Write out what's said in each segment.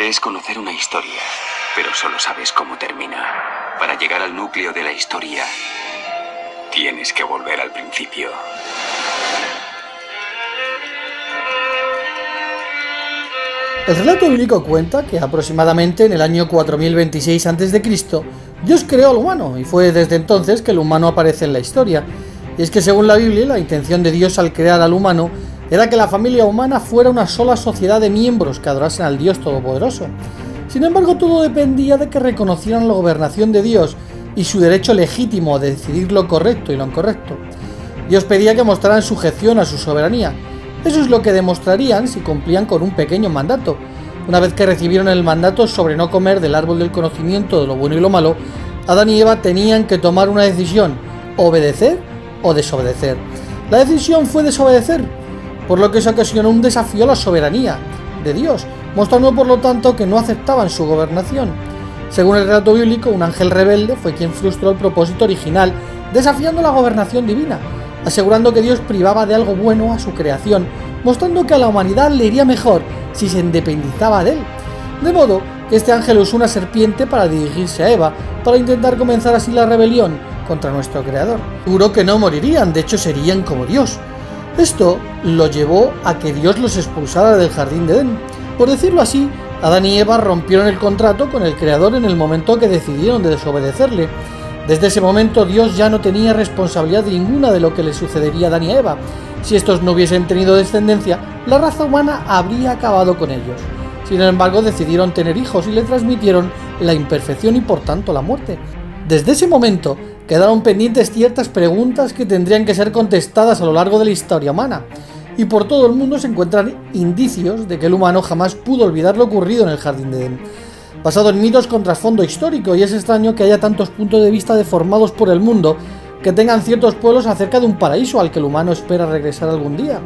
Crees conocer una historia, pero solo sabes cómo termina. Para llegar al núcleo de la historia, tienes que volver al principio. El relato bíblico cuenta que aproximadamente en el año 4026 a.C., Dios creó al humano, y fue desde entonces que el humano aparece en la historia. Y es que según la Biblia, la intención de Dios al crear al humano era que la familia humana fuera una sola sociedad de miembros que adorasen al Dios Todopoderoso. Sin embargo, todo dependía de que reconocieran la gobernación de Dios y su derecho legítimo a decidir lo correcto y lo incorrecto. Dios pedía que mostraran sujeción a su soberanía. Eso es lo que demostrarían si cumplían con un pequeño mandato. Una vez que recibieron el mandato sobre no comer del árbol del conocimiento de lo bueno y lo malo, Adán y Eva tenían que tomar una decisión: obedecer o desobedecer. La decisión fue desobedecer, por lo que se ocasionó un desafío a la soberanía de Dios, mostrando por lo tanto que no aceptaban su gobernación. Según el relato bíblico, un ángel rebelde fue quien frustró el propósito original, desafiando la gobernación divina, asegurando que Dios privaba de algo bueno a su creación, mostrando que a la humanidad le iría mejor si se independizaba de él. De modo que este ángel usó una serpiente para dirigirse a Eva, para intentar comenzar así la rebelión contra nuestro creador. Juró que no morirían, de hecho serían como Dios. Esto lo llevó a que Dios los expulsara del jardín de Edén. Por decirlo así, Adán y Eva rompieron el contrato con el creador en el momento que decidieron de desobedecerle. Desde ese momento Dios ya no tenía responsabilidad ninguna de lo que le sucedería a Adán y a Eva. Si estos no hubiesen tenido descendencia, la raza humana habría acabado con ellos. Sin embargo, decidieron tener hijos y le transmitieron la imperfección y por tanto la muerte. Desde ese momento quedaron pendientes ciertas preguntas que tendrían que ser contestadas a lo largo de la historia humana, y por todo el mundo se encuentran indicios de que el humano jamás pudo olvidar lo ocurrido en el jardín de Edén. Basado en mitos con trasfondo histórico, y es extraño que haya tantos puntos de vista deformados por el mundo que tengan ciertos pueblos acerca de un paraíso al que el humano espera regresar algún día.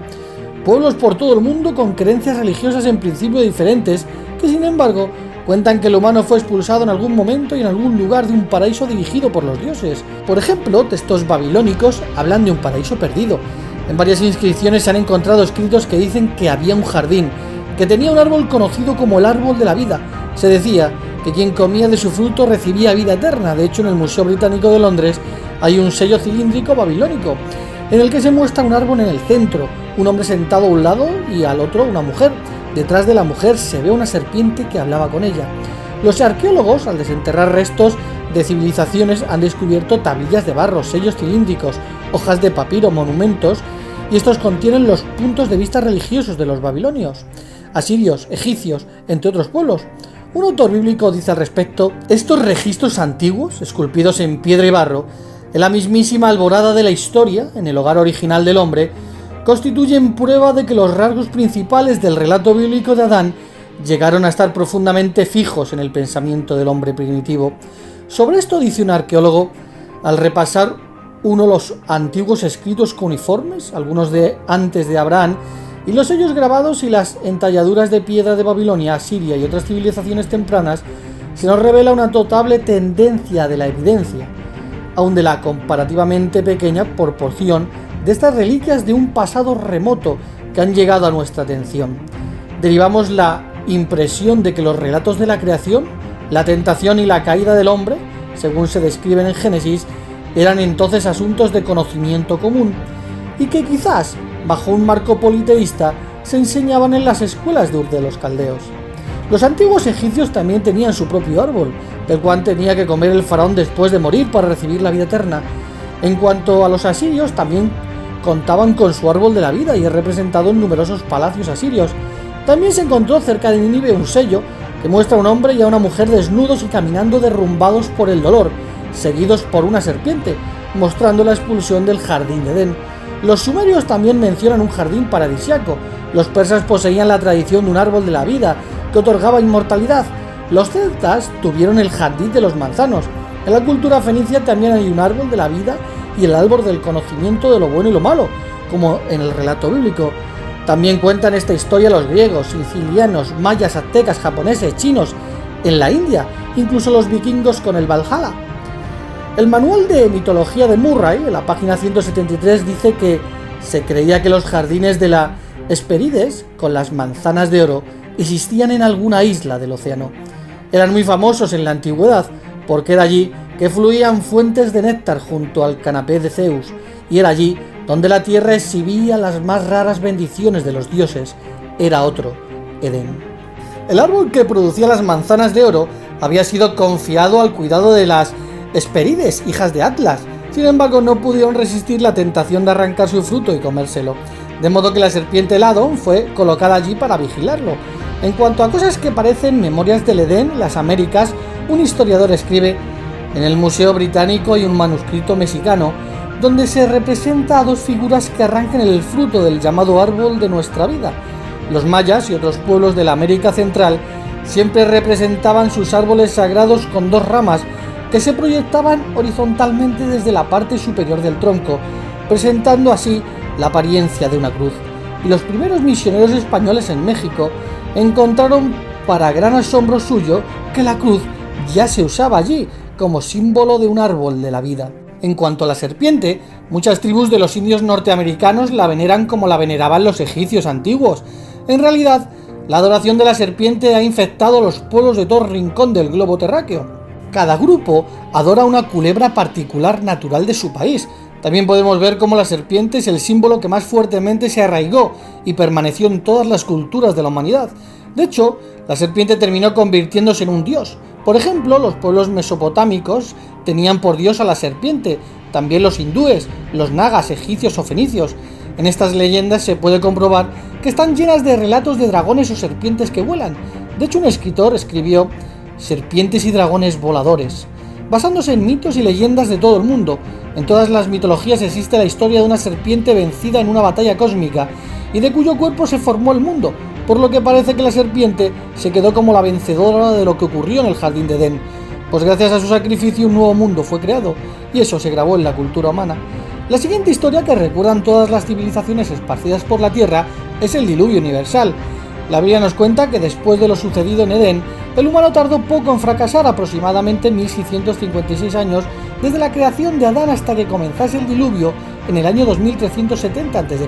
Pueblos por todo el mundo con creencias religiosas en principio diferentes, que sin embargo cuentan que el humano fue expulsado en algún momento y en algún lugar de un paraíso dirigido por los dioses. Por ejemplo, textos babilónicos hablan de un paraíso perdido. En varias inscripciones se han encontrado escritos que dicen que había un jardín, que tenía un árbol conocido como el árbol de la vida. Se decía que quien comía de su fruto recibía vida eterna. De hecho, en el Museo Británico de Londres hay un sello cilíndrico babilónico, en el que se muestra un árbol en el centro, un hombre sentado a un lado y al otro una mujer. Detrás de la mujer se ve una serpiente que hablaba con ella. Los arqueólogos, al desenterrar restos de civilizaciones, han descubierto tablillas de barro, sellos cilíndricos, hojas de papiro, monumentos, y estos contienen los puntos de vista religiosos de los babilonios, asirios, egipcios, entre otros pueblos. Un autor bíblico dice al respecto: estos registros antiguos, esculpidos en piedra y barro, en la mismísima alborada de la historia, en el hogar original del hombre, constituyen prueba de que los rasgos principales del relato bíblico de Adán llegaron a estar profundamente fijos en el pensamiento del hombre primitivo. Sobre esto dice un arqueólogo, al repasar uno de los antiguos escritos cuneiformes, algunos de antes de Abraham, y los sellos grabados y las entalladuras de piedra de Babilonia, Asiria y otras civilizaciones tempranas, se nos revela una notable tendencia de la evidencia, aun de la comparativamente pequeña proporción de estas reliquias de un pasado remoto que han llegado a nuestra atención. Derivamos la impresión de que los relatos de la creación, la tentación y la caída del hombre, según se describen en Génesis, eran entonces asuntos de conocimiento común, y que quizás, bajo un marco politeísta, se enseñaban en las escuelas de Ur de los caldeos. Los antiguos egipcios también tenían su propio árbol, del cual tenía que comer el faraón después de morir para recibir la vida eterna. En cuanto a los asirios, también contaban con su árbol de la vida y es representado en numerosos palacios asirios. También se encontró cerca de Nínive un sello que muestra a un hombre y a una mujer desnudos y caminando derrumbados por el dolor, seguidos por una serpiente, mostrando la expulsión del jardín de Edén. Los sumerios también mencionan un jardín paradisiaco. Los persas poseían la tradición de un árbol de la vida que otorgaba inmortalidad. Los celtas tuvieron el jardín de los manzanos. En la cultura fenicia también hay un árbol de la vida y el árbol del conocimiento de lo bueno y lo malo, como en el relato bíblico. También cuentan esta historia los griegos, sicilianos, mayas, aztecas, japoneses, chinos, en la India, incluso los vikingos con el Valhalla. El manual de mitología de Murray, en la página 173, dice que se creía que los jardines de la Hesperides, con las manzanas de oro, existían en alguna isla del océano. Eran muy famosos en la antigüedad, porque era allí que fluían fuentes de néctar junto al canapé de Zeus, y era allí donde la tierra exhibía las más raras bendiciones de los dioses. Era otro Edén. El árbol que producía las manzanas de oro había sido confiado al cuidado de las Hespérides, hijas de Atlas. Sin embargo, no pudieron resistir la tentación de arrancar su fruto y comérselo, de modo que la serpiente Ladón fue colocada allí para vigilarlo. En cuanto a cosas que parecen memorias del Edén, las Américas, un historiador escribe: en el Museo Británico hay un manuscrito mexicano donde se representa a dos figuras que arrancan el fruto del llamado árbol de nuestra vida. Los mayas y otros pueblos de la América Central siempre representaban sus árboles sagrados con dos ramas que se proyectaban horizontalmente desde la parte superior del tronco, presentando así la apariencia de una cruz. Y los primeros misioneros españoles en México encontraron, para gran asombro suyo, que la cruz ya se usaba allí como símbolo de un árbol de la vida. En cuanto a la serpiente, muchas tribus de los indios norteamericanos la veneran como la veneraban los egipcios antiguos. En realidad, la adoración de la serpiente ha infectado los pueblos de todo rincón del globo terráqueo. Cada grupo adora una culebra particular natural de su país. También podemos ver cómo la serpiente es el símbolo que más fuertemente se arraigó y permaneció en todas las culturas de la humanidad. De hecho, la serpiente terminó convirtiéndose en un dios. Por ejemplo, los pueblos mesopotámicos tenían por dios a la serpiente, también los hindúes, los nagas, egipcios o fenicios. En estas leyendas se puede comprobar que están llenas de relatos de dragones o serpientes que vuelan. De hecho, un escritor escribió Serpientes y dragones voladores, basándose en mitos y leyendas de todo el mundo. En todas las mitologías existe la historia de una serpiente vencida en una batalla cósmica y de cuyo cuerpo se formó el mundo, por lo que parece que la serpiente se quedó como la vencedora de lo que ocurrió en el jardín de Edén, pues gracias a su sacrificio un nuevo mundo fue creado, y eso se grabó en la cultura humana. La siguiente historia que recuerdan todas las civilizaciones esparcidas por la Tierra es el diluvio universal. La Biblia nos cuenta que después de lo sucedido en Edén, el humano tardó poco en fracasar, aproximadamente 1656 años desde la creación de Adán hasta que comenzase el diluvio en el año 2370 a.C.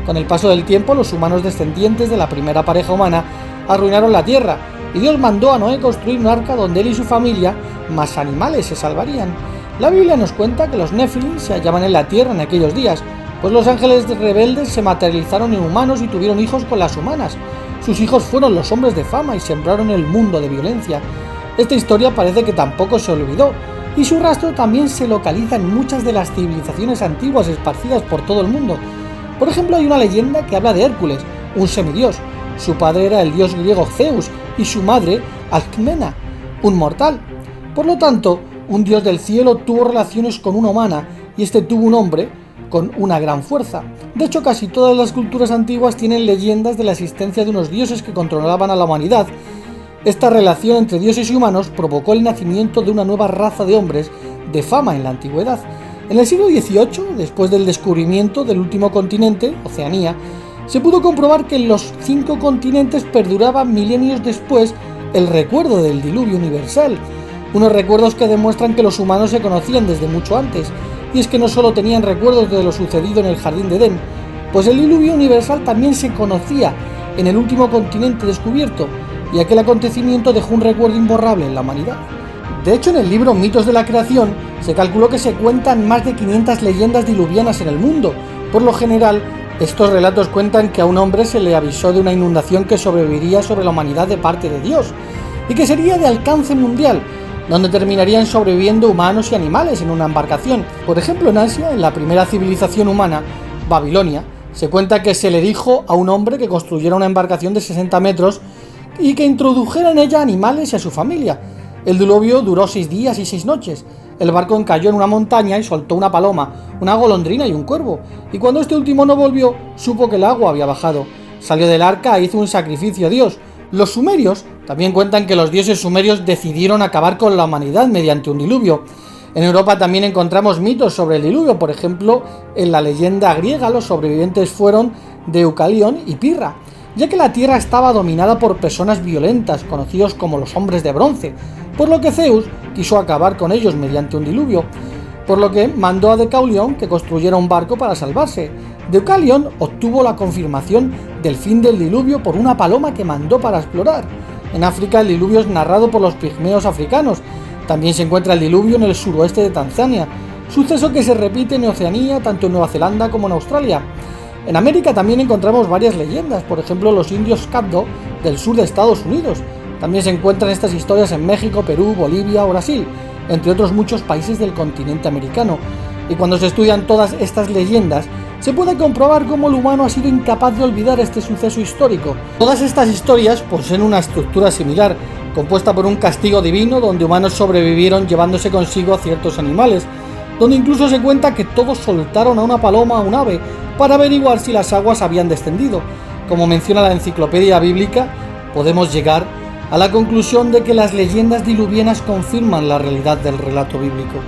Con el paso del tiempo, los humanos descendientes de la primera pareja humana arruinaron la tierra, y Dios mandó a Noé construir un arca donde él y su familia, más animales, se salvarían. La Biblia nos cuenta que los Nefilim se hallaban en la tierra en aquellos días, pues los ángeles rebeldes se materializaron en humanos y tuvieron hijos con las humanas. Sus hijos fueron los hombres de fama y sembraron el mundo de violencia. Esta historia parece que tampoco se olvidó, y su rastro también se localiza en muchas de las civilizaciones antiguas esparcidas por todo el mundo. Por ejemplo, hay una leyenda que habla de Hércules, un semidios. Su padre era el dios griego Zeus y su madre Alcmena, un mortal. Por lo tanto, un dios del cielo tuvo relaciones con una humana, y este tuvo un hombre con una gran fuerza. De hecho, casi todas las culturas antiguas tienen leyendas de la existencia de unos dioses que controlaban a la humanidad. Esta relación entre dioses y humanos provocó el nacimiento de una nueva raza de hombres de fama en la antigüedad. En el siglo XVIII, después del descubrimiento del último continente, Oceanía, se pudo comprobar que en los 5 continentes perduraba milenios después el recuerdo del diluvio universal. Unos recuerdos que demuestran que los humanos se conocían desde mucho antes, y es que no solo tenían recuerdos de lo sucedido en el jardín de Edén, pues el diluvio universal también se conocía en el último continente descubierto, y aquel acontecimiento dejó un recuerdo imborrable en la humanidad. De hecho, en el libro Mitos de la Creación se calculó que se cuentan más de 500 leyendas diluvianas en el mundo. Por lo general, estos relatos cuentan que a un hombre se le avisó de una inundación que sobreviviría sobre la humanidad de parte de Dios, y que sería de alcance mundial, donde terminarían sobreviviendo humanos y animales en una embarcación. Por ejemplo, en Asia, en la primera civilización humana, Babilonia, se cuenta que se le dijo a un hombre que construyera una embarcación de 60 metros y que introdujera en ella animales y a su familia. El diluvio duró 6 días y 6 noches. El barco encalló en una montaña y soltó una paloma, una golondrina y un cuervo, y cuando este último no volvió, supo que el agua había bajado. Salió del arca e hizo un sacrificio a Dios. Los sumerios también cuentan que los dioses sumerios decidieron acabar con la humanidad mediante un diluvio. En Europa también encontramos mitos sobre el diluvio. Por ejemplo, en la leyenda griega los sobrevivientes fueron Deucalión y Pirra, ya que la tierra estaba dominada por personas violentas, conocidos como los hombres de bronce, por lo que Zeus quiso acabar con ellos mediante un diluvio, por lo que mandó a Deucalión que construyera un barco para salvarse. Deucalion obtuvo la confirmación del fin del diluvio por una paloma que mandó para explorar. En África el diluvio es narrado por los pigmeos africanos. También se encuentra el diluvio en el suroeste de Tanzania, suceso que se repite en Oceanía, tanto en Nueva Zelanda como en Australia. En América también encontramos varias leyendas, por ejemplo los indios Caddo del sur de Estados Unidos. También se encuentran estas historias en México, Perú, Bolivia o Brasil, entre otros muchos países del continente americano. Y cuando se estudian todas estas leyendas, se puede comprobar cómo el humano ha sido incapaz de olvidar este suceso histórico. Todas estas historias poseen una estructura similar, compuesta por un castigo divino donde humanos sobrevivieron llevándose consigo a ciertos animales, donde incluso se cuenta que todos soltaron a una paloma o un ave para averiguar si las aguas habían descendido. Como menciona la enciclopedia bíblica, podemos llegar a la conclusión de que las leyendas diluvianas confirman la realidad del relato bíblico.